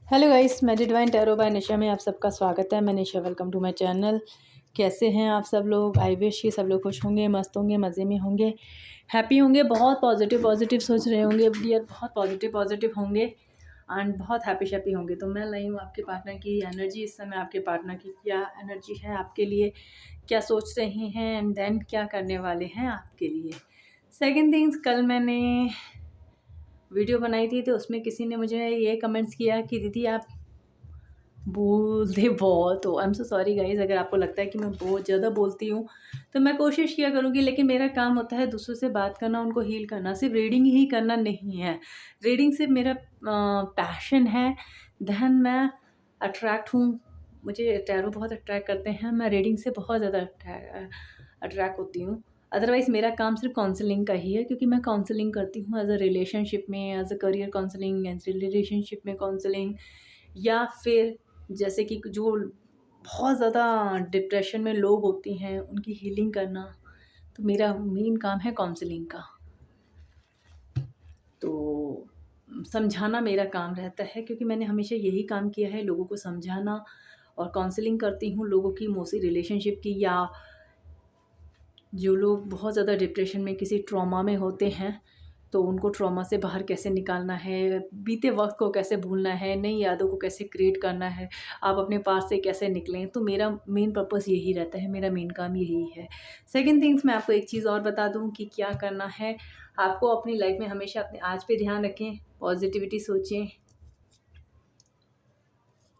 Hello guys, मैं divine tarot bye निशा में आप सबका स्वागत है। मैं निशा, वेलकम टू माय चैनल। कैसे हैं आप सब लोग? आई विश कि सब लोग खुश होंगे, मस्त होंगे, मज़े में होंगे, हैप्पी होंगे, बहुत पॉजिटिव सोच रहे होंगे डियर, बहुत पॉजिटिव होंगे एंड बहुत हैप्पी होंगे। तो मैं लाई हूँ आपके पार्टनर की एनर्जी। इस समय आपके पार्टनर की क्या एनर्जी है आपके लिए, क्या सोच रहे हैं एंड देन क्या करने वाले हैं आपके लिए। सेकेंड थिंग्स, कल मैंने वीडियो बनाई थी तो उसमें किसी ने मुझे ये कमेंट्स किया कि दीदी आप बोलते बहुत हो। I am so sorry guys, अगर आपको लगता है कि मैं बहुत ज़्यादा बोलती हूँ तो मैं कोशिश किया करूँगी, लेकिन मेरा काम होता है दूसरों से बात करना, उनको हील करना, सिर्फ रीडिंग ही करना नहीं है। रीडिंग सिर्फ मेरा पैशन है। दैन मैं अट्रैक्ट हूँ, मुझे टैरो बहुत अट्रैक्ट करते हैं, मैं रीडिंग से बहुत ज़्यादा अट्रैक्ट होती हूँ। अदरवाइज़ मेरा काम सिर्फ काउंसलिंग का ही है, क्योंकि मैं काउंसलिंग करती हूँ एज अ रिलेशनशिप में, as a career counselling, as relationship में काउंसलिंग, या फिर जैसे कि जो बहुत ज़्यादा डिप्रेशन में लोग होते हैं उनकी हीलिंग करना। तो मेरा मेन काम है काउंसलिंग का। तो समझाना मेरा काम रहता है, क्योंकि मैंने हमेशा यही काम किया है, लोगों को समझाना। और काउंसलिंग करती हूँ लोगों की, मोस्टली रिलेशनशिप की, या जो लोग बहुत ज़्यादा डिप्रेशन में, किसी ट्रॉमा में होते हैं, तो उनको ट्रॉमा से बाहर कैसे निकालना है, बीते वक्त को कैसे भूलना है, नई यादों को कैसे क्रिएट करना है, आप अपने पास से कैसे निकलें। तो मेरा मेन पर्पस यही रहता है, मेरा मेन काम यही है। सेकंड थिंग्स, मैं आपको एक चीज़ और बता दूं कि क्या करना है आपको अपनी लाइफ में। हमेशा अपने आज पे ध्यान रखें, पॉजिटिविटी सोचें,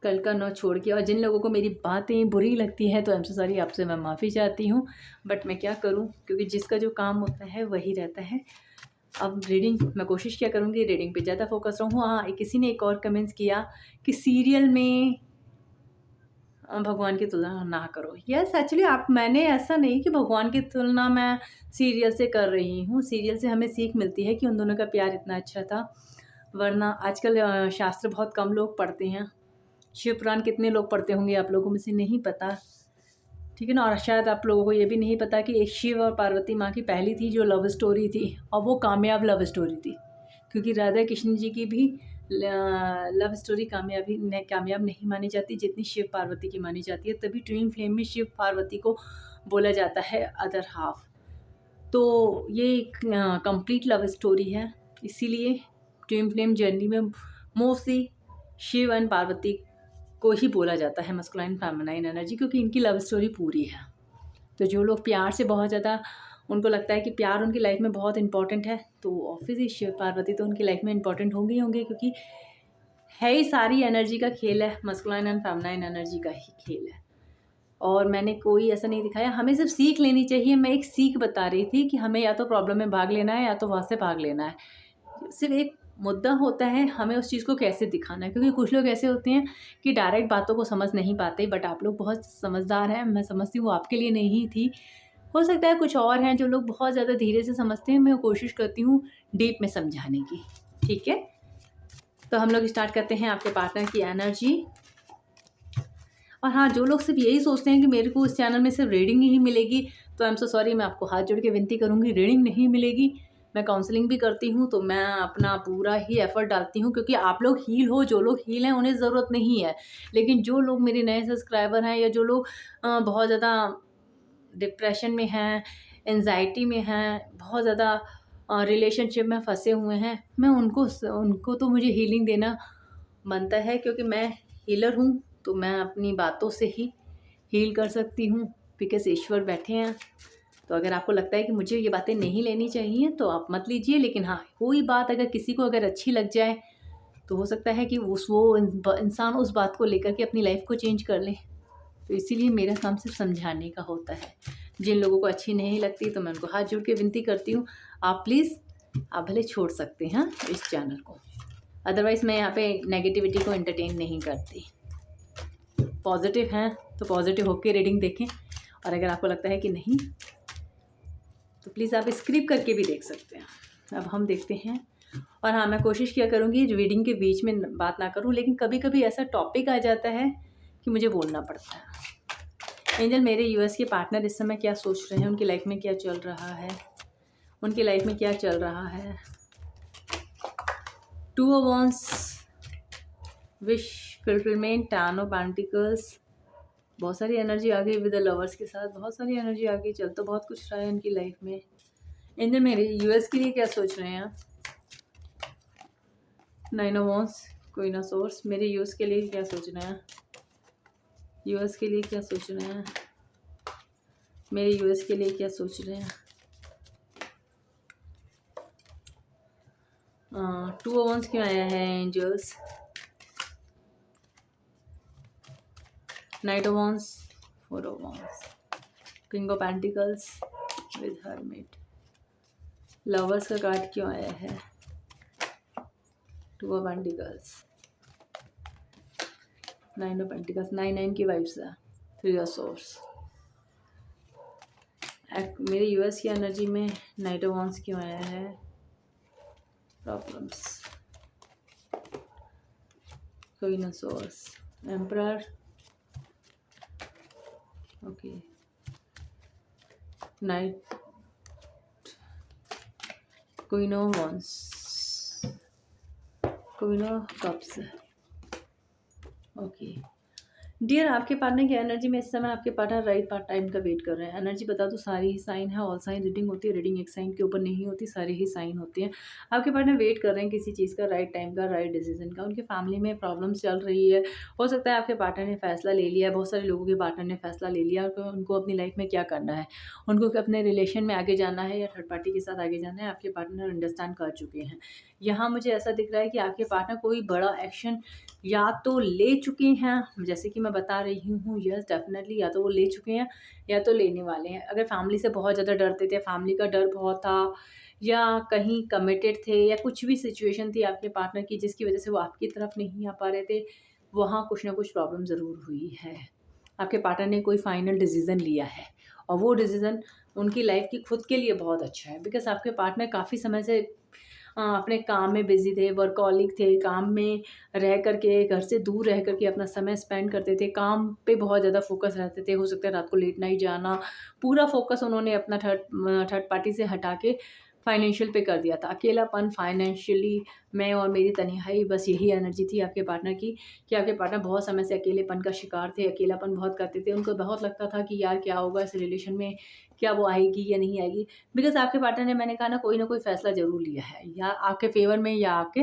कल का न छोड़ के। और जिन लोगों को मेरी बातें बुरी लगती हैं तो आई एम सो सॉरी, आपसे मैं माफ़ी चाहती हूँ, बट मैं क्या करूँ, क्योंकि जिसका जो काम होता है वही रहता है। अब रीडिंग मैं कोशिश क्या करूँगी, रीडिंग पे ज़्यादा फोकस रहूँ। हाँ, किसी ने एक और कमेंट्स किया कि सीरियल में भगवान की तुलना ना करो। यस, एक्चुअली मैंने ऐसा नहीं कि भगवान की तुलना मैं सीरियल से कर रही हूँ। सीरियल से हमें सीख मिलती है कि उन दोनों का प्यार इतना अच्छा था, वरना आजकल शास्त्र बहुत कम लोग पढ़ते हैं। शिव पुराण कितने लोग पढ़ते होंगे आप लोगों में से नहीं पता, ठीक है ना। और शायद आप लोगों को ये भी नहीं पता कि एक शिव और पार्वती माँ की पहली थी जो लव स्टोरी थी, और वो कामयाब लव स्टोरी थी, क्योंकि राधा कृष्ण जी की भी लव स्टोरी कामयाब नहीं मानी जाती जितनी शिव पार्वती की मानी जाती है। तभी ट्विन फ्लेम में शिव पार्वती को बोला जाता है अदर हाफ। तो ये एक कंप्लीट लव स्टोरी है, इसीलिए ट्विन फ्लेम जर्नी में मोस्टली शिव एंड पार्वती को ही बोला जाता है मस्कुलाइन फेमिनाइन एनर्जी, क्योंकि इनकी लव स्टोरी पूरी है। तो जो लोग प्यार से बहुत ज़्यादा, उनको लगता है कि प्यार उनकी लाइफ में बहुत इंपॉर्टेंट है, तो ऑब्वियसली शिव पार्वती तो उनकी लाइफ में इंपॉर्टेंट होंगे, क्योंकि है ही सारी एनर्जी का खेल है, मस्कुलाइन एंड फेमिनाइन एनर्जी का ही खेल है। और मैंने कोई ऐसा नहीं दिखाया, हमें सिर्फ सीख लेनी चाहिए। मैं एक सीख बता रही थी कि हमें या तो प्रॉब्लम में भाग लेना है या तो वहाँ से भाग लेना है। सिर्फ एक मुद्दा होता है हमें उस चीज़ को कैसे दिखाना है, क्योंकि कुछ लोग ऐसे होते हैं कि डायरेक्ट बातों को समझ नहीं पाते, बट आप लोग बहुत समझदार हैं। मैं समझती हूँ आपके लिए नहीं थी, हो सकता है कुछ और हैं जो लोग बहुत ज़्यादा धीरे से समझते हैं। मैं कोशिश करती हूँ डीप में समझाने की, ठीक है। तो हम लोग स्टार्ट करते हैं आपके पार्टनर की एनर्जी। और हाँ, जो लोग सिर्फ यही सोचते हैं कि मेरे को इस चैनल में सिर्फ रीडिंग ही मिलेगी, तो आई एम सो सॉरी, मैं आपको हाथ जोड़ के विनती करूँगी, रीडिंग नहीं मिलेगी। मैं काउंसलिंग भी करती हूँ, तो मैं अपना पूरा ही एफर्ट डालती हूँ, क्योंकि आप लोग हील हो, जो लोग हील हैं उन्हें ज़रूरत नहीं है। लेकिन जो लोग मेरे नए सब्सक्राइबर हैं, या जो लोग बहुत ज़्यादा डिप्रेशन में हैं, एंजाइटी में हैं, बहुत ज़्यादा रिलेशनशिप में फंसे हुए हैं, मैं उनको तो मुझे हीलिंग देना बनता है, क्योंकि मैं हीलर हूँ। तो मैं अपनी बातों से ही हील कर सकती हूँ, बिकॉज़ ईश्वर बैठे हैं। तो अगर आपको लगता है कि मुझे ये बातें नहीं लेनी चाहिए तो आप मत लीजिए, लेकिन हाँ, कोई बात अगर किसी को अगर अच्छी लग जाए तो हो सकता है कि वो इंसान उस बात को लेकर के अपनी लाइफ को चेंज कर ले। तो इसीलिए मेरा काम सिर्फ समझाने का होता है। जिन लोगों को अच्छी नहीं लगती तो मैं उनको हाथ जोड़ के विनती करती हूँ, आप प्लीज़, आप भले छोड़ सकते हैं इस चैनल को। अदरवाइज़ मैं यहाँ पे नेगेटिविटी को एंटरटेन नहीं करती। पॉजिटिव हैं तो पॉजिटिव होकर रीडिंग देखें, और अगर आपको लगता है कि नहीं तो प्लीज़ आप स्क्रिप करके भी देख सकते हैं। अब हम देखते हैं। और हाँ, मैं कोशिश किया करूँगी रीडिंग के बीच में बात ना करूँ, लेकिन कभी कभी ऐसा टॉपिक आ जाता है कि मुझे बोलना पड़ता है। एंजल, मेरे यूएस के पार्टनर इस समय क्या सोच रहे हैं, उनकी लाइफ में क्या चल रहा है, उनकी लाइफ में क्या चल रहा है। 2 of wands, wish fulfilment, tan of pentacles, बहुत सारी एनर्जी आ गई विद द लवर्स के साथ, बहुत सारी एनर्जी आ गई, चल तो बहुत कुछ रहा है उनकी लाइफ में। एंजल मेरे यूएस के लिए क्या सोच रहे हैं? 9 of wands, queen of swords, मेरे यूएस के लिए क्या सोच रहे हैं? यूएस के लिए क्या सोच रहे हैं? मेरे यूएस के लिए क्या सोच रहे हैं? 2 ऑफ वांड्स क्यों आया है angels? Knight of wands, 4 of wands, king of pentacles with hermit, lovers का कार्ड क्यों आया है? 2 ऑफ पेंटिकल्स, 9 ऑफ पेंटिकल्स, 9 की वाइब्स है, 3 ऑफ सोर्स। मेरे यूएस की एनर्जी में नाइट ऑफ वांड्स क्यों आया है? Problems, queen of swords, emperor, okay, knight, queen of wands, queen of cups, okay. Dear, आपके पार्टनर की एनर्जी में इस समय आपके पार्टनर राइट पार्ट टाइम का वेट कर रहे हैं। एनर्जी बता दो, सारी ही साइन है, ऑल साइन रीडिंग होती है, रीडिंग एक साइन के ऊपर नहीं होती, सारे ही साइन होते हैं। आपके पार्टनर वेट कर रहे हैं किसी चीज़ का, राइट टाइम का, राइट डिसीजन का। उनके फैमिली में प्रॉब्लम्स चल रही है, हो सकता है आपके पार्टनर ने फैसला ले लिया है, बहुत सारे लोगों के पार्टनर ने फैसला ले लिया तो उनको अपनी लाइफ में क्या करना है, उनको अपने रिलेशन में आगे जाना है या थर्ड पार्टी के साथ आगे जाना है, आपके पार्टनर अंडरस्टैंड कर चुके हैं। यहाँ मुझे ऐसा दिख रहा है कि आपके पार्टनर कोई बड़ा एक्शन या तो ले चुके हैं, जैसे कि मैं बता रही हूँ, यस डेफिनेटली, या तो वो ले चुके हैं या तो लेने वाले हैं। अगर फैमिली से बहुत ज़्यादा डरते थे, फैमिली का डर बहुत था, या कहीं कमिटेड थे, या कुछ भी सिचुएशन थी आपके पार्टनर की जिसकी वजह से वो आपकी तरफ नहीं आ पा रहे थे, वहाँ कुछ ना कुछ प्रॉब्लम ज़रूर हुई है। आपके पार्टनर ने कोई फाइनल डिसीज़न लिया है और वो डिसीज़न उनकी लाइफ की खुद के लिए बहुत अच्छा है, बिकॉज आपके पार्टनर काफ़ी समय से अपने काम में बिजी थे, वर्कहॉलिक थे, काम में रह करके, घर से दूर रह करके अपना समय स्पेंड करते थे, काम पे बहुत ज़्यादा फोकस रहते थे। हो सकता है रात को लेट नाइट जाना, पूरा फोकस उन्होंने अपना थर्ड पार्टी से हटा के फाइनेंशियल पे कर दिया था। अकेलापन, फाइनेंशियली, मैं और मेरी तन्हाई, बस यही एनर्जी थी आपके पार्टनर की, कि आपके पार्टनर बहुत समय से अकेलेपन का शिकार थे, अकेलापन बहुत करते थे। उनको बहुत लगता था कि यार क्या होगा इस रिलेशन में, क्या वो आएगी या नहीं आएगी, बिकॉज़ आपके पार्टनर ने, मैंने कहा ना, कोई फ़ैसला ज़रूर लिया है, या आपके फ़ेवर में या आपके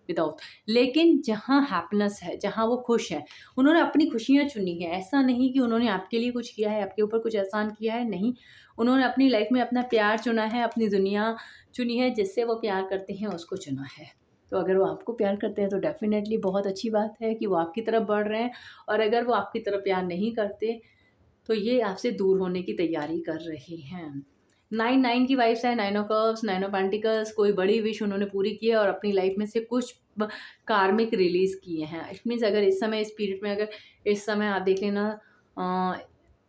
विदाउट। लेकिन जहाँ हैप्पीनेस है, जहाँ वो खुश हैं, उन्होंने अपनी खुशियाँ चुनी हैं। ऐसा नहीं कि उन्होंने आपके लिए कुछ किया है, आपके ऊपर कुछ एहसान किया है, नहीं। उन्होंने अपनी लाइफ़ में अपना प्यार चुना है, अपनी दुनिया चुनी है, जिससे वो प्यार करते हैं उसको चुना है। तो अगर वो आपको प्यार करते हैं तो डेफ़िनेटली बहुत अच्छी बात है कि वो आपकी तरफ बढ़ रहे हैं, और अगर वो आपकी तरफ प्यार नहीं करते तो ये आपसे दूर होने की तैयारी कर रहे हैं। 9 की वाइब्स है, 9 ऑफ कप्स, 9 ऑफ पेंटिकल्स, कोई बड़ी विश उन्होंने पूरी की है और अपनी लाइफ में से कुछ कार्मिक रिलीज़ किए हैं। इट मीन्स अगर इस समय स्पिरिट में, अगर इस समय आप देख लेना,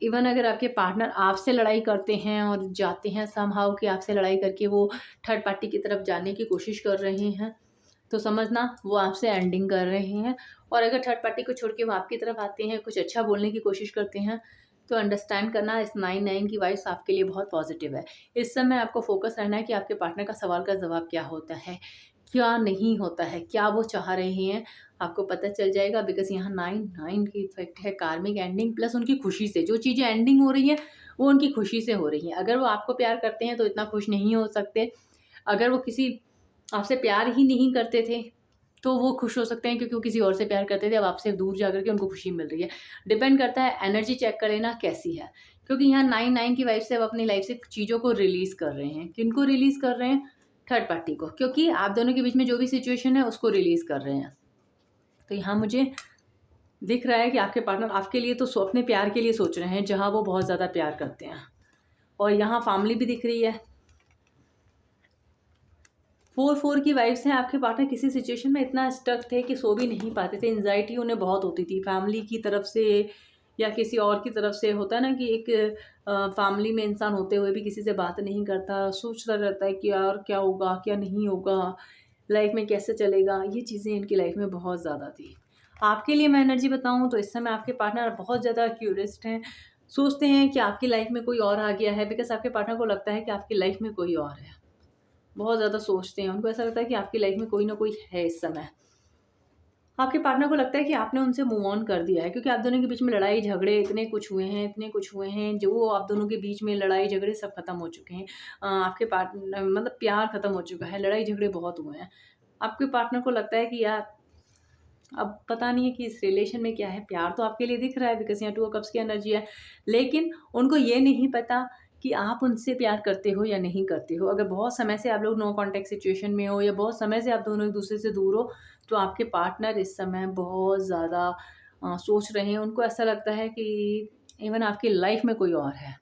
इवन अगर आपके पार्टनर आपसे लड़ाई करते हैं और जाते हैं समहाउ कि आपसे लड़ाई करके वो थर्ड पार्टी की तरफ जाने की कोशिश कर रहे हैं, तो समझना वो आपसे एंडिंग कर रहे हैं। और अगर थर्ड पार्टी को छोड़ के वो आपकी तरफ आते हैं, कुछ अच्छा बोलने की कोशिश करते हैं, तो अंडरस्टैंड करना, इस 9 की वाइब्स आपके लिए बहुत पॉजिटिव है। इस समय आपको फोकस रहना है कि आपके पार्टनर का सवाल का जवाब क्या होता है, क्या नहीं होता है, क्या वो चाह रहे हैं, आपको पता चल जाएगा। बिकॉज़ यहाँ 9 की इफ़ेक्ट है, कार्मिक एंडिंग प्लस उनकी खुशी से। जो चीज़ें एंडिंग हो रही हैं, वो उनकी खुशी से हो रही हैं। अगर वो आपको प्यार करते हैं तो इतना खुश नहीं हो सकते। अगर वो किसी आपसे प्यार ही नहीं करते थे, तो वो खुश हो सकते हैं क्योंकि वो किसी और से प्यार करते थे, अब आपसे दूर जाकर के उनको खुशी मिल रही है। डिपेंड करता है, एनर्जी चेक कर लेना कैसी है, क्योंकि यहाँ 9 की वाइब से अब अपनी लाइफ से चीज़ों को रिलीज़ कर रहे हैं। किनको रिलीज़ कर रहे हैं? थर्ड पार्टी को, क्योंकि आप दोनों के बीच में जो भी सिचुएशन है उसको रिलीज़ कर रहे हैं। तो यहाँ मुझे दिख रहा है कि आपके पार्टनर आपके लिए तो अपने प्यार के लिए सोच रहे हैं, जहाँ वो बहुत ज़्यादा प्यार करते हैं। और यहाँ फैमिली भी दिख रही है। 4 की वाइब्स हैं। आपके पार्टनर किसी सिचुएशन में इतना स्टक थे कि सो भी नहीं पाते थे, एंग्जाइटी उन्हें बहुत होती थी फैमिली की तरफ से या किसी और की तरफ से। होता है ना कि एक फैमिली में इंसान होते हुए भी किसी से बात नहीं करता, सोचता रहता है कि यार क्या होगा, क्या नहीं होगा, लाइफ में कैसे चलेगा। ये चीज़ें इनकी लाइफ में बहुत ज़्यादा थी। आपके लिए मैं एनर्जी बताऊँ तो इस समय आपके पार्टनर बहुत ज़्यादा क्यूरियस्ड हैं, सोचते हैं कि आपकी लाइफ में कोई और आ गया है, बिकॉज़ आपके पार्टनर को लगता है कि आपकी लाइफ में कोई और है। बहुत ज़्यादा सोचते हैं, उनको ऐसा लगता है कि आपकी लाइफ में कोई ना कोई है इस समय। आपके पार्टनर को लगता है कि आपने उनसे मूव ऑन कर दिया है, क्योंकि आप दोनों के बीच में लड़ाई झगड़े इतने कुछ हुए हैं, इतने कुछ हुए हैं, जो आप दोनों के बीच में लड़ाई झगड़े सब खत्म हो चुके हैं। आपके पार्टनर मतलब प्यार खत्म हो चुका है, लड़ाई झगड़े बहुत हुए हैं। आपके पार्टनर को लगता है कि यार अब पता नहीं है कि इस रिलेशन में क्या है। प्यार तो आपके लिए दिख रहा है बिकॉज़ यहाँ 2 ऑफ कप्स की एनर्जी है, लेकिन उनको ये नहीं पता कि आप उनसे प्यार करते हो या नहीं करते हो। अगर बहुत समय से आप लोग नो कॉन्टैक्ट सिचुएशन में हो या बहुत समय से आप दोनों एक-दूसरे से दूर हो, तो आपके पार्टनर इस समय बहुत ज़्यादा सोच रहे हैं। उनको ऐसा लगता है कि इवन आपकी लाइफ़ में कोई और है।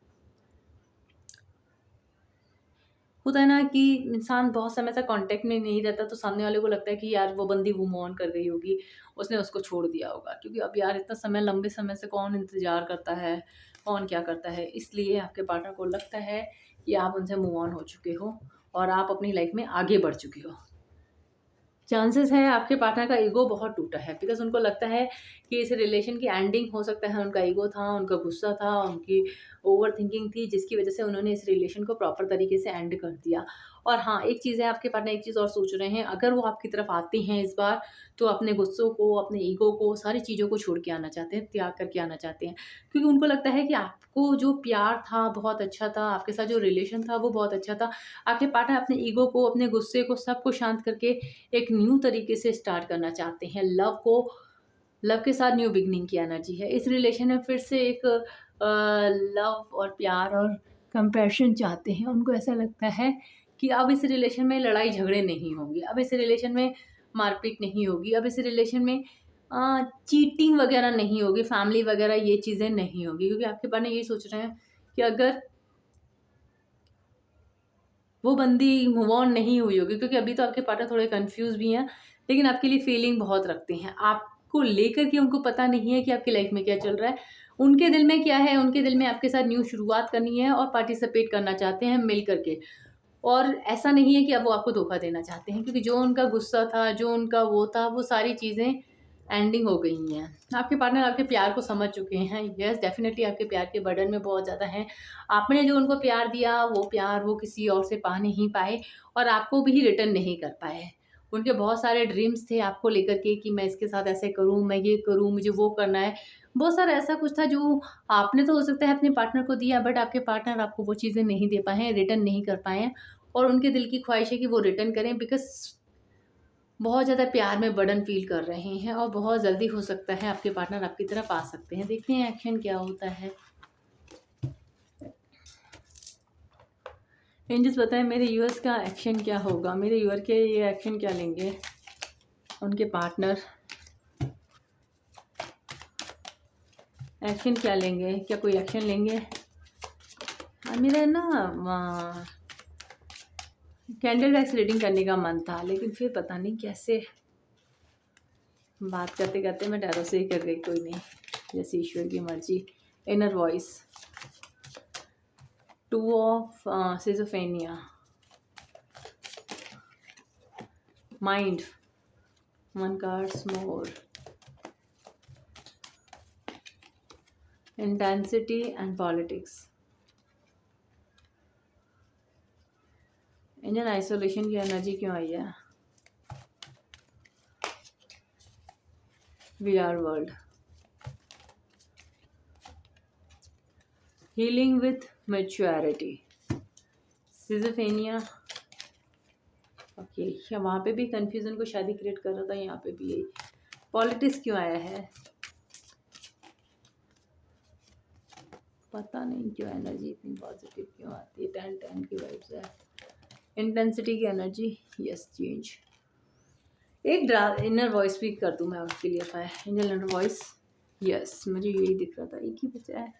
होता है ना कि इंसान बहुत समय तक कांटेक्ट में नहीं रहता, तो सामने वाले को लगता है कि यार वो बंदी मूव ऑन कर गई होगी, उसने उसको छोड़ दिया होगा। क्योंकि अब यार इतना समय लंबे समय से कौन इंतज़ार करता है, कौन क्या करता है। इसलिए आपके पार्टनर को लगता है कि आप उनसे मूव ऑन हो चुके हो और आप अपनी लाइफ़ में आगे बढ़ चुके हो। चांसेस है आपके पार्टनर का ईगो बहुत टूटा है, बिकॉज़ उनको लगता है कि इस रिलेशन की एंडिंग हो सकता है उनका ईगो था, उनका गुस्सा था, उनकी ओवरथिंकिंग थी, जिसकी वज़ह से उन्होंने इस रिलेशन को प्रॉपर तरीके से एंड कर दिया। और हाँ, एक चीज़ है, आपके पार्टनर एक चीज़ और सोच रहे हैं, अगर वो आपकी तरफ आते हैं इस बार, तो अपने गुस्सों को, अपने ईगो को, सारी चीज़ों को छोड़ के आना चाहते हैं, त्याग करके आना चाहते हैं। क्योंकि उनको लगता है कि आपको जो प्यार था बहुत अच्छा था, आपके साथ जो रिलेशन था वो बहुत अच्छा था। आपके पार्टनर अपने ईगो को, अपने गुस्से को, सबको शांत करके एक न्यू तरीके से स्टार्ट करना चाहते हैं। लव के साथ न्यू बिगिनिंग की एनर्जी है। इस रिलेशन में फिर से एक लव और प्यार और कंपैशन चाहते हैं। उनको ऐसा लगता है कि अब इस रिलेशन में लड़ाई झगड़े नहीं होंगे, अब इस रिलेशन में मारपीट नहीं होगी, अब इस रिलेशन में चीटिंग वगैरह नहीं होगी, फैमिली वगैरह ये चीज़ें नहीं होगी। क्योंकि आपके पार्टनर यही सोच रहे हैं कि अगर वो बंदी मूव ऑन नहीं हुई होगी, क्योंकि अभी तो आपके पार्टनर थोड़े कन्फ्यूज़ भी हैं, लेकिन आपके लिए फीलिंग बहुत रखते हैं। आपको लेकर के उनको पता नहीं है कि आपकी लाइफ़ में क्या चल रहा है। उनके दिल में क्या है, उनके दिल में आपके साथ न्यू शुरुआत करनी है और पार्टिसिपेट करना चाहते हैं मिल कर के। और ऐसा नहीं है कि अब वो आपको धोखा देना चाहते हैं, क्योंकि जो उनका गुस्सा था, जो उनका वो था, वो सारी चीज़ें एंडिंग हो गई हैं। आपके पार्टनर आपके प्यार को समझ चुके हैं। येस, डेफ़िनिटली आपके प्यार के बर्डन में बहुत ज़्यादा हैं। आपने जो उनको प्यार दिया, वो प्यार वो किसी और से पा नहीं पाए और आपको भी रिटर्न नहीं कर पाए। उनके बहुत सारे ड्रीम्स थे आपको लेकर के कि मैं इसके साथ ऐसे करूँ, मैं ये करूँ, मुझे वो करना है। बहुत सारा ऐसा कुछ था जो आपने तो हो सकता है अपने पार्टनर को दिया, बट आपके पार्टनर आपको वो चीज़ें नहीं दे पाए हैं, रिटर्न नहीं कर पाए हैं। और उनके दिल की ख्वाहिश है कि वो रिटर्न करें, बिकॉज़ बहुत ज़्यादा प्यार में बर्डन फ़ील कर रहे हैं और बहुत जल्दी हो सकता है आपके पार्टनर आपकी तरफ आ सकते हैं। देखते हैं एक्शन क्या होता है। एंजल्स बताएँ मेरे व्यूअर्स का एक्शन क्या होगा? मेरे व्यूअर के ये एक्शन क्या लेंगे? उनके पार्टनर एक्शन क्या लेंगे? क्या कोई एक्शन लेंगे? मेरा ना कैंडल लाइट्स रीडिंग करने का मन था, लेकिन फिर पता नहीं कैसे बात करते-करते मैं टैरो से ही कर गई, कोई नहीं, जैसे ईश्वर की मर्ज़ी। Inner voice, 2 of schizophrenia, mind, 1 cards more, intensity and politics. Indian isolation की एनर्जी क्यों आई है? We are world, healing with maturity, schizophrenia. Okay, वहाँ पे भी कन्फ्यूज़न को शायद क्रिएट कर रहा था, यहाँ पे भी यही। पॉलिटिक्स क्यों आया है? पता नहीं क्यों एनर्जी इतनी पॉजिटिव क्यों आती है। 10-10 की वाइब्स है। इंटेंसिटी की एनर्जी, यस, चेंज। एक इनर वॉइस स्पीक कर दूँ मैं उसके लिए? एंजल इनर वॉइस, यस, मुझे यही दिख रहा था, एक ही बचा है।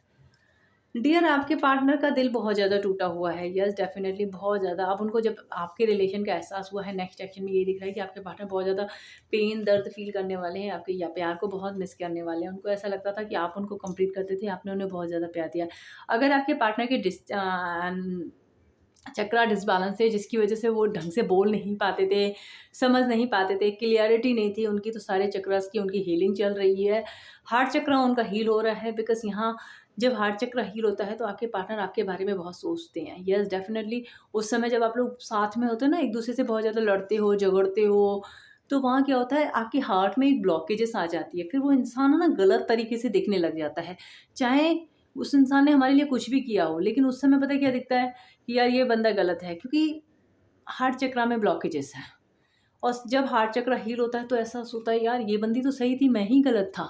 डियर, आपके पार्टनर का दिल बहुत ज़्यादा टूटा हुआ है। यस, डेफिनेटली बहुत ज़्यादा। अब उनको जब आपके रिलेशन का एहसास हुआ है, नेक्स्ट एक्शन में ये दिख रहा है कि आपके पार्टनर बहुत ज़्यादा पेन, दर्द फील करने वाले हैं, आपके या प्यार को बहुत मिस करने वाले हैं। उनको ऐसा लगता था कि आप उनको कंप्लीट करते थे, आपने उन्हें बहुत ज़्यादा प्यार दिया। अगर आपके पार्टनर के चक्रा डिसबैलेंस है, जिसकी वजह से वो ढंग से बोल नहीं पाते थे, समझ नहीं पाते थे, क्लियरिटी नहीं थी उनकी, तो सारे चक्रास की उनकी हीलिंग चल रही है। हार्ट चक्रा उनका हील हो रहा है, बिकॉज़ यहाँ जब हार्ट चक्र हील होता है तो आपके पार्टनर आपके बारे में बहुत सोचते हैं। यस, डेफिनेटली उस समय जब आप लोग साथ में होते हो ना, एक दूसरे से बहुत ज़्यादा लड़ते हो, झगड़ते हो, तो वहाँ क्या होता है, आपके हार्ट में एक ब्लॉकेजेस आ जाती है, फिर वो इंसान ना गलत तरीके से दिखने लग जाता है। चाहे उस इंसान ने हमारे लिए कुछ भी किया हो, लेकिन उस समय पता है क्या दिखता है कि यार ये बंदा गलत है, क्योंकि हार्ट चक्र में ब्लॉकेजेस हैं। और जब हार्ट चक्र हील होता है तो ऐसा होता है यार ये बंदी तो सही थी, मैं ही गलत था।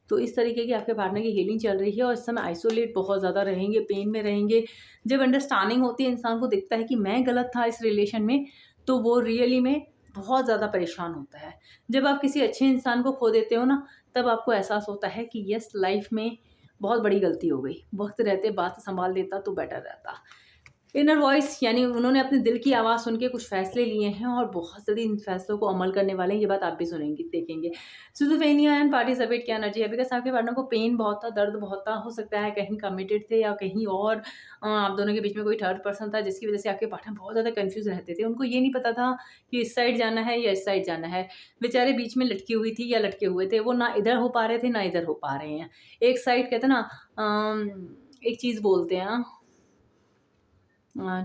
तो इस तरीके की आपके पार्टनर की हीलिंग चल रही है और इस समय आइसोलेट बहुत ज़्यादा रहेंगे, पेन में रहेंगे। जब अंडरस्टैंडिंग होती है, इंसान को दिखता है कि मैं गलत था इस रिलेशन में, तो वो रियली में बहुत ज़्यादा परेशान होता है। जब आप किसी अच्छे इंसान को खो देते हो ना, तब आपको एहसास होता है कि यस, लाइफ में बहुत बड़ी गलती हो गई, वक्त रहते बात संभाल लेता तो बेटर रहता। इनर वॉइस यानी उन्होंने अपने दिल की आवाज़ सुन के कुछ फ़ैसले लिए हैं और बहुत जल्दी इन फ़ैसलों को अमल करने वाले हैं, ये बात आप भी सुनेंगी, देखेंगे। सिज़ोफ्रेनिया एंड पार्टिसिपेट क्या एनर्जी है, बिकॉज़ आपके पार्टनर को पेन बहुत था, दर्द बहुत था, हो सकता है कहीं कमिटेड थे या कहीं और आप दोनों के बीच में कोई थर्ड पर्सन था, जिसकी वज़ह से आपके पार्टनर बहुत ज़्यादा कन्फ्यूज़ रहते थे। उनको ये नहीं पता था कि इस साइड जाना है या इस साइड जाना है। बेचारे बीच में लटकी हुई थी या लटके हुए थे, वो ना इधर हो पा रहे थे, ना इधर हो पा रहे हैं। एक साइड कहते हैं ना एक चीज़ बोलते हैं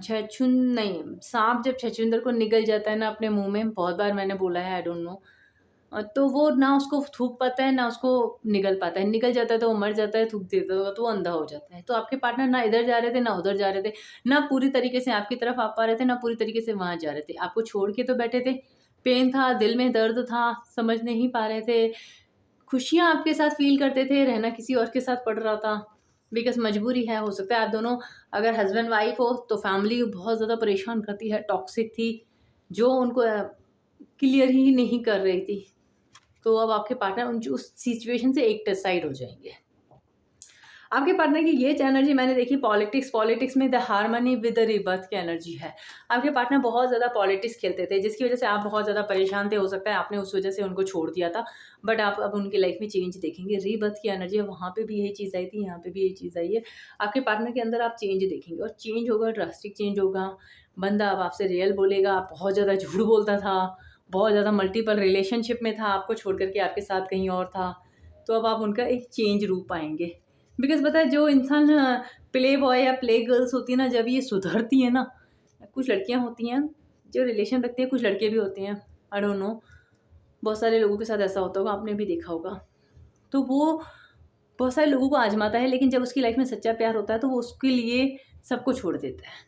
छछून नहीं, साँप जब छछूंदर को निगल जाता है ना अपने मुँह में, बहुत बार मैंने बोला है, आई डोंट नो। तो वो ना उसको थूक पाता है, ना उसको निगल पाता है। निगल जाता है तो वो मर जाता है, थूक देता है तो वो अंधा हो जाता है। तो आपके पार्टनर ना इधर जा रहे थे, ना उधर जा रहे थे, ना पूरी तरीके से आपकी तरफ आ पा रहे थे, ना पूरी तरीके से वहाँ जा रहे थे। आपको छोड़ के तो बैठे थे, पेन था, दिल में दर्द था, समझ नहीं पा रहे थे। खुशियाँ आपके साथ फ़ील करते थे, रहना किसी और के साथ पड़ रहा था, बिकॉज़ मजबूरी है। हो सकता है आप दोनों अगर हस्बैंड वाइफ हो तो फैमिली बहुत ज़्यादा परेशान करती है, टॉक्सिक थी, जो उनको क्लियर ही नहीं कर रही थी। तो अब आपके पार्टनर उस सिचुएशन से एक साइड हो जाएँगे। आपके पार्टनर की ये एनर्जी मैंने देखी पॉलिटिक्स में the harmony with the rebirth की एनर्जी है। आपके पार्टनर बहुत ज़्यादा पॉलिटिक्स खेलते थे, जिसकी वजह से आप बहुत ज़्यादा परेशान थे। हो सकता है आपने उस वजह से उनको छोड़ दिया था, बट आप अब उनकी लाइफ में चेंज देखेंगे। रीबर्थ की एनर्जी है, वहाँ पे भी यही चीज़ आई थी, यहाँ पे भी यही चीज़ आई है। आपके पार्टनर के अंदर आप चेंज देखेंगे और चेंज होगा, ड्रास्टिक चेंज होगा। बंदा अब आपसे रियल बोलेगा, बहुत ज़्यादा झूठ बोलता था, बहुत ज़्यादा मल्टीपल रिलेशनशिप में था, आपको छोड़ कर के आपके साथ कहीं और था। तो अब आप उनका एक चेंज रूप पाएँगे। बिकॉज़ पता है जो इंसान प्ले बॉय या प्ले गर्ल्स होती है ना, जब ये सुधरती है ना, कुछ लड़कियाँ होती हैं जो रिलेशन रखती हैं, कुछ लड़के भी होते हैं, आई डोंट नो, बहुत सारे लोगों के साथ ऐसा होता होगा, आपने भी देखा होगा। तो वो बहुत सारे लोगों को आज़माता है, लेकिन जब उसकी लाइफ़ में सच्चा प्यार होता है तो वो उसके लिए सब कुछ छोड़ देता है।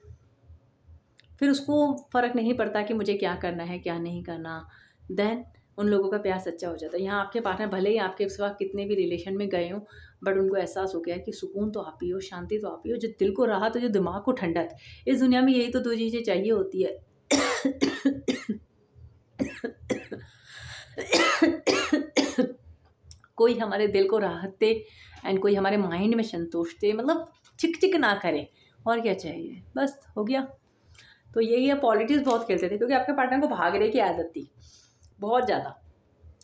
फिर उसको फ़र्क नहीं पड़ता कि मुझे क्या करना है, क्या नहीं करना। देन उन लोगों का प्यार सच्चा हो जाता है। यहाँ आपके पार्टनर भले ही आपके सिवा कितने भी रिलेशन में गए हों, बट उनको एहसास हो गया है कि सुकून तो आप ही हो, शांति तो आप ही हो, जो दिल को राहत हो, जो दिमाग को ठंडक। इस दुनिया में यही तो 2 चीज़ें चाहिए होती है। कोई हमारे दिल को राहत दे एंड कोई हमारे माइंड में संतोष दे, मतलब चिक-चिक ना करे, और क्या चाहिए? बस हो गया। तो यही है, पॉलिटिक्स बहुत खेलते थे क्योंकि आपके पार्टनर को भागने की आदत थी, बहुत ज़्यादा।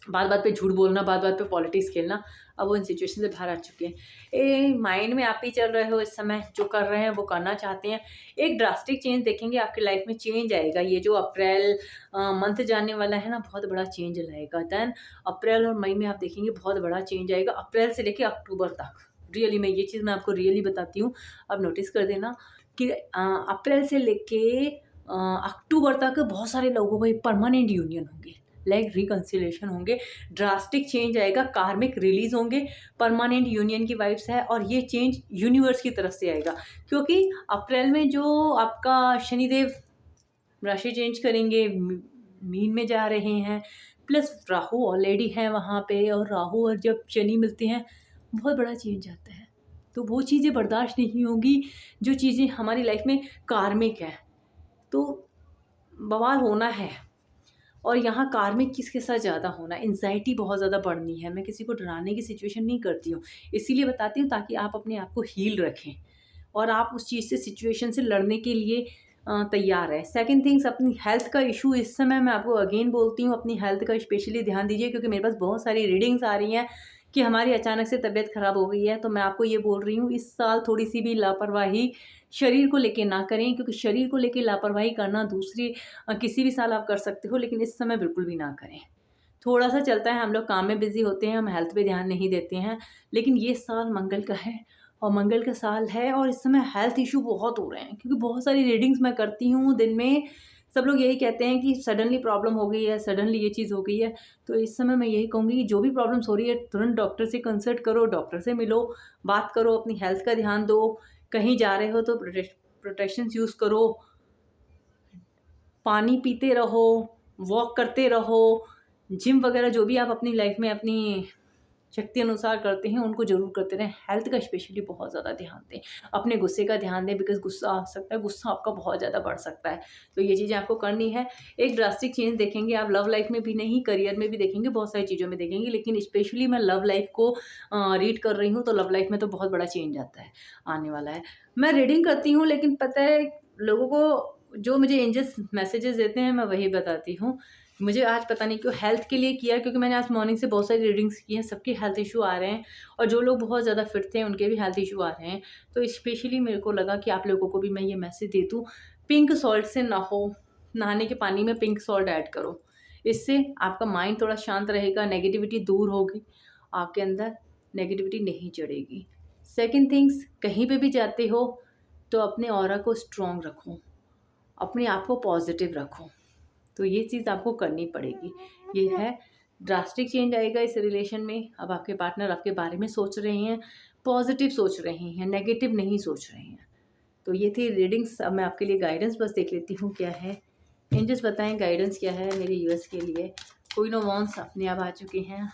बात-बात पे झूठ बोलना, बात-बात पे पॉलिटिक्स खेलना, अब वो इन सिचुएशन से बाहर आ चुके हैं। माइंड में आप ही चल रहे हो इस समय, जो कर रहे हैं वो करना चाहते हैं। एक ड्रास्टिक चेंज देखेंगे, आपकी लाइफ में चेंज आएगा। ये जो अप्रैल मंथ जाने वाला है ना, बहुत बड़ा चेंज लाएगा। देन अप्रैल और मई में आप देखेंगे बहुत बड़ा चेंज आएगा, अप्रैल से लेके अक्टूबर तक। रियली में ये चीज़ मैं आपको रियली बताती हूँ, अब नोटिस कर देना कि अप्रैल से लेके अक्टूबर तक बहुत सारे लोगों को परमानेंट यूनियन होंगे, लाइक रिकंसिलिएशन होंगे, ड्रास्टिक चेंज आएगा, कार्मिक रिलीज होंगे, परमानेंट यूनियन की वाइब्स है, और ये चेंज यूनिवर्स की तरफ से आएगा। क्योंकि अप्रैल में जो आपका शनिदेव राशि चेंज करेंगे, मीन में जा रहे हैं, प्लस राहु ऑलरेडी है वहाँ पे, और राहु और जब शनि मिलते हैं बहुत बड़ा चेंज आता है। तो वो चीज़ें बर्दाश्त नहीं होंगी, जो चीज़ें हमारी लाइफ में कार्मिक है, तो बवाल होना है। और यहाँ कार्मिक किसके साथ ज़्यादा होना, एंग्ज़ायटी बहुत ज़्यादा बढ़नी है। मैं किसी को डराने की सिचुएशन नहीं करती हूँ, इसीलिए बताती हूँ ताकि आप अपने आप को हील रखें और आप उस चीज़ से, सिचुएशन से लड़ने के लिए तैयार है। सेकंड थिंग्स, अपनी हेल्थ का इशू इस समय मैं आपको अगेन बोलती हूँ, अपनी हेल्थ का स्पेशली ध्यान दीजिए, क्योंकि मेरे पास बहुत सारी रीडिंग्स आ रही हैं कि हमारी अचानक से तबीयत ख़राब हो गई है। तो मैं आपको ये बोल रही हूँ, इस साल थोड़ी-सी भी लापरवाही शरीर को लेके ना करें, क्योंकि शरीर को लेके लापरवाही करना किसी भी साल आप कर सकते हो, लेकिन इस समय बिल्कुल भी ना करें। थोड़ा-सा चलता है, हम लोग काम में बिज़ी होते हैं, हम हेल्थ पे ध्यान नहीं देते हैं, लेकिन ये साल मंगल का है और मंगल का साल है, और इस समय हेल्थ इश्यू बहुत हो रहे हैं, क्योंकि बहुत सारी रीडिंग्स मैं करती हूँ दिन में, सब लोग यही कहते हैं कि सडनली प्रॉब्लम हो गई है, सडनली ये चीज़ हो गई है। तो इस समय मैं यही कहूँगी कि जो भी प्रॉब्लम्स हो रही है तुरंत डॉक्टर से कंसल्ट करो, डॉक्टर से मिलो, बात करो, अपनी हेल्थ का ध्यान दो। कहीं जा रहे हो तो प्रोटेक्शंस यूज़ करो, पानी पीते रहो, वॉक करते रहो, जिम वगैरह जो भी आप अपनी लाइफ में अपनी शक्ति अनुसार करते हैं उनको ज़रूर करते रहें। हेल्थ का स्पेशली बहुत ज़्यादा ध्यान दें, अपने गुस्से का ध्यान दें, बिकॉज़ गुस्सा आ सकता है, गुस्सा आपका बहुत ज़्यादा बढ़ सकता है। तो ये चीज़ें आपको करनी है। एक ड्रास्टिक चेंज देखेंगे आप लव लाइफ में भी नहीं, करियर में भी देखेंगे, बहुत सारी चीज़ों में देखेंगे, लेकिन स्पेशली मैं लव लाइफ को रीड कर रही हूँ, तो लव लाइफ में तो बहुत बड़ा चेंज आता है, आने वाला है। मैं रीडिंग करती हूँ, लेकिन पता है लोगों को जो मुझे एंजल्स मैसेजेस देते हैं मैं वही बताती हूँ। मुझे आज पता नहीं क्यों हेल्थ के लिए किया, क्योंकि मैंने आज मॉर्निंग से बहुत सारी रीडिंग्स की हैं, सबके हेल्थ इशू आ रहे हैं और जो लोग बहुत ज़्यादा फिट थे उनके भी हेल्थ इशू आ रहे हैं। तो स्पेशली मेरे को लगा कि आप लोगों को भी मैं ये मैसेज दे दूँ, पिंक सॉल्ट से नहाओ, नहाने के पानी में पिंक सॉल्ट ऐड करो। इससे आपका माइंड थोड़ा शांत रहेगा, नेगेटिविटी दूर होगी, आपके अंदर नेगेटिविटी नहीं चढ़ेगी। सेकंड थिंग्स, कहीं पे भी जाते हो तो अपने ऑरा को स्ट्रॉन्ग रखो, अपने आप को पॉजिटिव रखो। तो ये चीज़ आपको करनी पड़ेगी। ये है ड्रास्टिक चेंज आएगा इस रिलेशन में। अब आपके पार्टनर आपके बारे में सोच रहे हैं, पॉजिटिव सोच रहे हैं, नेगेटिव नहीं सोच रहे हैं। तो ये थी रीडिंग्स। अब मैं आपके लिए गाइडेंस बस देख लेती हूँ क्या है। एंजल्स बताएं गाइडेंस क्या है मेरे यूएस के लिए। क्वीन ऑफ वांड्स अपने आप आ चुके हैं।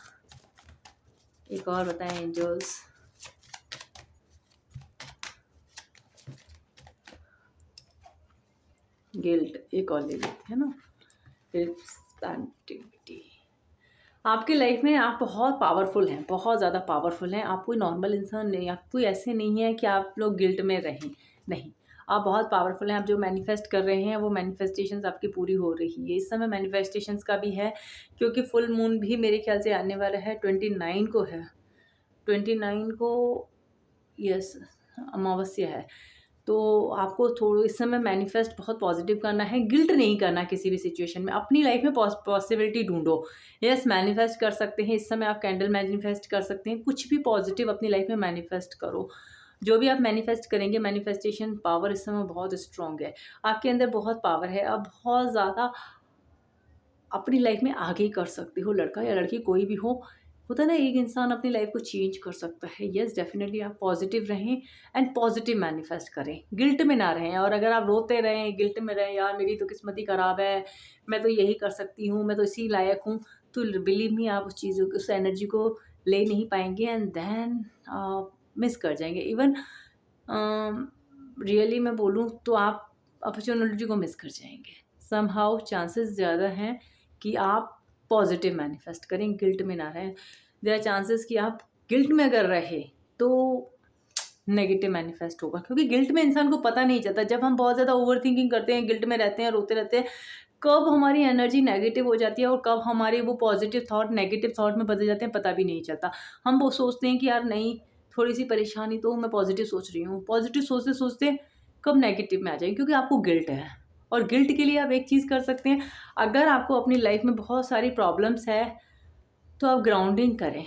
एक और बताएं एंजल्स। गिल्ट एक और ले लेते हैं ना। रिस्पॉन्सिबिलिटी। आपकी लाइफ में आप बहुत पावरफुल हैं, बहुत ज़्यादा पावरफुल हैं। आप कोई नॉर्मल इंसान नहीं, आप कोई ऐसे नहीं है कि आप लोग गिल्ट में रहें, नहीं। आप बहुत पावरफुल हैं। आप जो मैनिफेस्ट कर रहे हैं वो मैनिफेस्टेशंस आपकी पूरी हो रही है। इस समय मैनिफेस्टेशंस का भी है, क्योंकि फुल मून भी मेरे ख्याल से आने वाला है, 29 को है, 29 को, यस, अमावस्या है। तो आपको थोड़ा इस समय मैनिफेस्ट बहुत पॉजिटिव करना है, गिल्ट नहीं करना किसी भी सिचुएशन में। अपनी लाइफ में पॉसिबिलिटी ढूंढो। यस, मैनिफेस्ट कर सकते हैं, इस समय आप कैंडल मैनिफेस्ट कर सकते हैं, कुछ भी पॉजिटिव अपनी लाइफ में मैनिफेस्ट करो। जो भी आप मैनिफेस्ट करेंगे, मैनिफेस्टेशन पावर इस समय बहुत स्ट्रॉन्ग है, आपके अंदर बहुत पावर है। आप बहुत ज़्यादा अपनी लाइफ में आगे कर सकते हो, लड़का या लड़की कोई भी हो। होता है ना, एक इंसान अपनी लाइफ को चेंज कर सकता है। यस, डेफिनेटली आप पॉजिटिव रहें एंड पॉजिटिव मैनिफेस्ट करें, गिल्ट में ना रहें। और अगर आप रोते रहें, गिल्ट में रहें, यार मेरी तो किस्मत ही ख़राब है, मैं तो यही कर सकती हूँ, मैं तो इसी लायक हूँ, तो बिलीव मी आप उस चीज़ों की, उस एनर्जी को ले नहीं पाएंगे एंड देन मिस कर जाएंगे। इवन रियली मैं बोलूँ तो आप अपॉर्चुनिटी को मिस कर जाएंगे। समहाउ चांसेस ज़्यादा हैं कि आप पॉजिटिव मैनिफेस्ट करें, गिल्ट में ना रहें। देयर आर चांसेस कि आप गिल्ट में अगर रहे तो नेगेटिव मैनिफेस्ट होगा, क्योंकि गिल्ट में इंसान को पता नहीं चलता। जब हम बहुत ज़्यादा ओवर थिंकिंग करते हैं, गिल्ट में रहते हैं, रोते रहते हैं, कब हमारी एनर्जी नेगेटिव हो जाती है और कब हमारे वो पॉजिटिव थॉट नेगेटिव थॉट में बदल जाते हैं, पता भी नहीं चलता। हम वो सोचते हैं कि यार नहीं, थोड़ी सी परेशानी तो मैं पॉजिटिव सोच रही हूँ, पॉजिटिव सोचते सोचते कब नेगेटिव में आ जाएंगे, क्योंकि आपको गिल्ट है। और गिल्ट के लिए आप एक चीज़ कर सकते हैं, अगर आपको अपनी लाइफ में बहुत सारी प्रॉब्लम्स है तो आप ग्राउंडिंग करें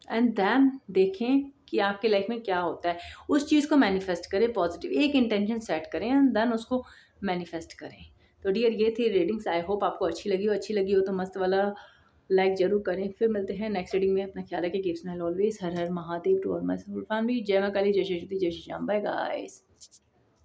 एंड देन देखें कि आपके लाइफ में क्या होता है, उस चीज़ को मैनिफेस्ट करें, पॉजिटिव एक इंटेंशन सेट करें एंड देन उसको मैनिफेस्ट करें। तो डियर, ये थी रीडिंग्स। आई होप आपको अच्छी लगी हो तो मस्त वाला लाइक जरूर करें। फिर मिलते हैं नेक्स्ट रीडिंग में। अपना ख्याल रखें, कीप्स स्माइल ऑलवेज। हर हर Mahadev to all my soul family. जय मां काली, जय श्री ज्योति, जय श्री श्याम। Bye guys.